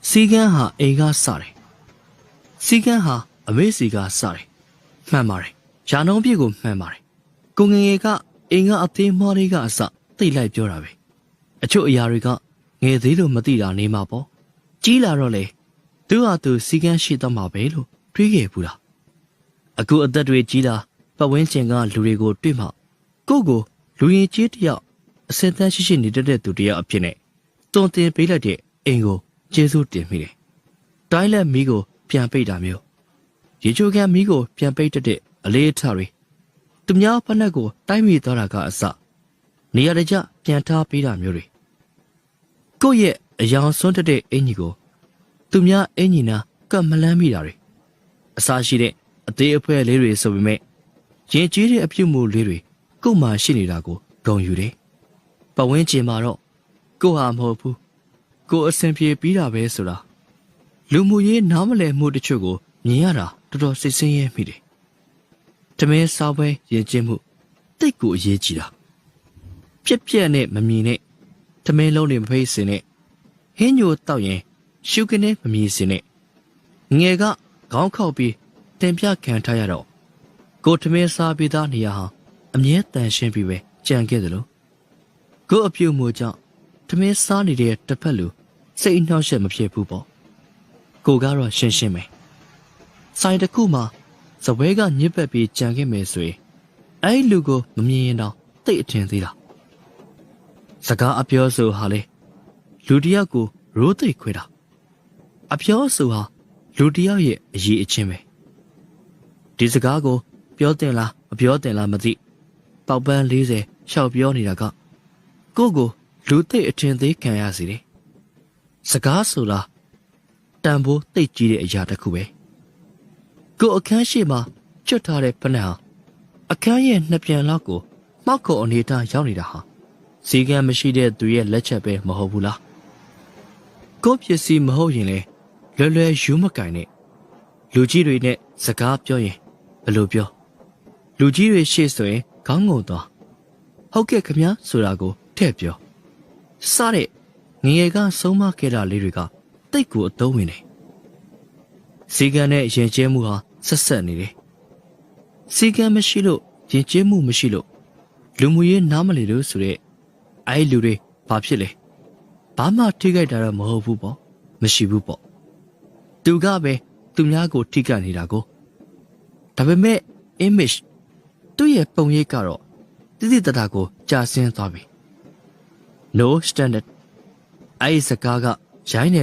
စီကန်းဟာအိမ်ကစတယ်စီကန်းဟာအမေစီကစတယ်မှန်ပါတယ်ရာနှုန်းပြည့်ကိုမှန်ပါတယ်ကိုငငယ်ကအိမ်ကအသေးမွှားလေးကအစသိလိုက်ပြောတာပဲအချို့အရာတွေကငယ်သေးလို့မသိတာနေမှာပေါ့ကြီးလာတော့လေသူဟာသူစီကန်းရှိတော့မှာပဲလို့တွေးခဲ့ဘူးလားအခုအသက်တွေကြီးလာပတ်ဝန်းကျင်ကလူတွေကိုတွေ့မှကိုလူရင်ကြီးတယောက်အစင်တန်းရှိနေတတ်တဲ့သူတယောက်အဖြစ်နဲ့တွန်တင်ပေးလိုက်တဲ့အိမ်ကိုကျေးဇူးတင်မိတယ်တိုင်းလက်မီးကိုပြန်ပိတ်တာမျိုးရေချိုးကန်မီးကိုပြန်ပိတ်တတ်တဲ့အလေးအထားတွေသူများဖက်နှက်ကိုတိုက်မိသွားတာကအစနေရာတကျပြန်ထားပေးတာမျိုးတွေကိုယ့်ရဲ့အယောင်စွန်းတတ်တဲ့အင်ကြီးကိုသူများအင်ကြီးနာကပ်မလန်းမိတာတွေအစာရှိတဲ့အသေးအဖွဲလေးတွေဆိုပေမဲ့ရင်ကြီးတဲ့အပြုတ်မှုလေးတွေကိုယ်မှရှိနေတာကိုဂုဏ်ယူတယ်ပတ်ဝန်းကျင်မှာတော့ကိုဟာမဟုတ်ဘူးကိုအဆင်ပြေပြီးတာပဲဆိုတာလူမှုရေးနားမလည်မှုတချို့ကိုမြင်ရတာတော်တော်စိတ်ဆင်းရဲမိတယ်တမင်းစားပွဲရင်ကျင်းမှုတိတ်ကိုအရေးကြီးတာပြက်ပြက်နဲ့မမြင်နဲ့တမင်းလုံးတွေမဖိတ်စင်နဲ့ဟင်းညိုတောက်ရင်ရှုကနေမမြည်စင်နဲ့ငယ်ကခေါင်းခောက်ပြီးတင်ပြခံထားရတော့ကိုတမင်းစားပြီးသားနေရာဟာအမြဲတန်ရှင်းပြီးပဲကြံခဲ့တယ်လို့ကိုအပြုတ်မှုကြောင့်တမင်းစားနေတဲ့တစ်ဖက်လူစိတ်နှောက်ယှက်မဖြစ်ဘူးပေါ့ကိုကတော့ရှင်းရှင်းပဲဆိုင်တစ်ခုမှာစပွဲကညစ်ပတ်ပြီးကြံခဲ့မယ်ဆိုရင်အဲ့လူကိုမမြင်ရင်တော့တိတ်အထင်သေးတာစကားအပြောဆိုဟာလေလူတယောက်ကိုရိုးသိပ်ခွဲတာအပြောဆိုဟာလူတယောက်ရဲ့အရေးအချင်းပဲဒီစကားကိုပြောတင်လားမပြောတင်လားမသိပေါက်ပန်း40ရှောက်ပြောနေတာကကိုလူသိပ်အထင်သေးခံရစီတယ်စကားဆိုလားတန်ဖိုးသိပ်ကြီးတဲ့အရာတစ်ခုပဲကိုအခန်းရှိမှာကျွတ်ထားတဲ့ဖနက်ဟာအခန်းရဲ့နှစ်ပြန်လောက်ကိုမောက်ခုံအနေထားရောက်နေတာဟာစီကံမရှိတဲ့သူရဲ့လက်ချက်ပဲမဟုတ်ဘူးလားကိုပစ္စည်းမဟုတ်ရင်လေလွယ်ယူမကင်နဲ့လူကြီးတွေနဲ့စကားပြောရင်ဘယ်လိုပြောလူကြီးတွေရှေ့ဆိုရင်ခေါင်းငုံသွားဟုတ်ကဲ့ခင်ဗျာဆိုတာကိုထည့်ပြောစတဲ့ငငယ်ကဆုံးမခဲ့တာလေးတွေကတိတ်ကိုအသုံးဝင်တယ်စီကံနဲ့ရင်ကျဲမှုဟာဆက်ဆက်နေတယ်စီကံမရှိလို့ရင်ကျဲမှုမရှိလို့လူမှုရေးနားမလည်လို့ဆိုတဲ့အဲ့လူတွေဘာဖြစ်လဲဘာမှထိခိုက်တာတော့မဟုတ်ဘူးပေါ့မရှိဘူးပေါ့သူကပဲသူများကိုထိခိုက်နေတာကိုဒါပေမဲ့ image သူ့ရဲ့ပုံရိပ်ကတော့တိတိတတ်တာကိုကြာဆင်းသွားပြီ no standard အဲ့ဒီစကားကရိုင်းနေ